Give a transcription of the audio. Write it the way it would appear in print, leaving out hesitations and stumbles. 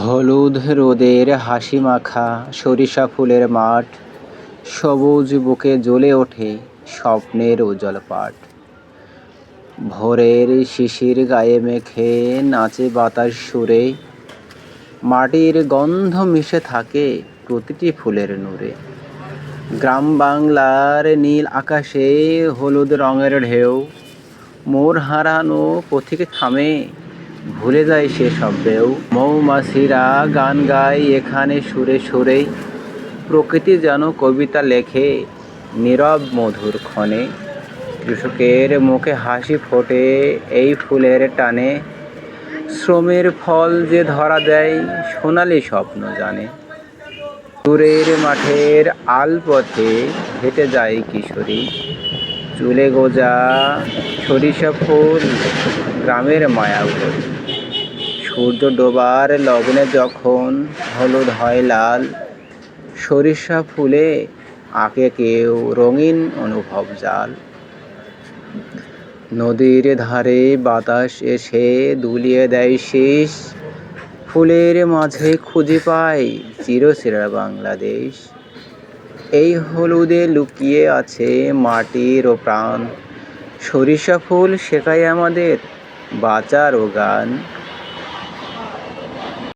হলুদ রোদের হাসি মাখা সরিষা ফুলের মাঠ, সবুজ বুকে জ্বলে ওঠে স্বপ্নের উজ্জ্বল পাট। ভোরের শিশির গায়ে মেখে নাচে বাতাস সুরে, মাটির গন্ধ মিশে থাকে প্রতিটি ফুলের নূরে। গ্রাম বাংলার নীল আকাশে হলুদ রঙের ঢেউ, মোর হারানো পথিক থামে, ভুলে যায় সে সব ঢেউ। মৌমাছিরা গান গায় এখানে সুরে সুরে, প্রকৃতি যেন কবিতা লেখে নীরব মধুর ক্ষণে। কৃষকের মুখে হাসি ফোটে এই ফুলের টানে, শ্রমের ফল যে ধরা দেয় সোনালি স্বপ্ন জানে। দূরের মাঠের আলপথে হেঁটে যায় কিশোরী, চুলে গোজা সরিষা ফুল গ্রামের মায়াবতী। সূর্য ডোবার লগ্নে যখন হলুদ হয় লাল, সরিষা ফুলে আঁকে কেউ রঙিন অনুভব জাল। নদীর ধারে বাতাস এসে দুলিয়ে দেয় শীষ, ফুলের মাঝে খুঁজে পাই চিরসেরা বাংলাদেশ। এই হলুদে লুকিয়ে আছে মাটির ও প্রাণ, সরিষা ফুল শেখায় আমাদের বাঁচার ও গান।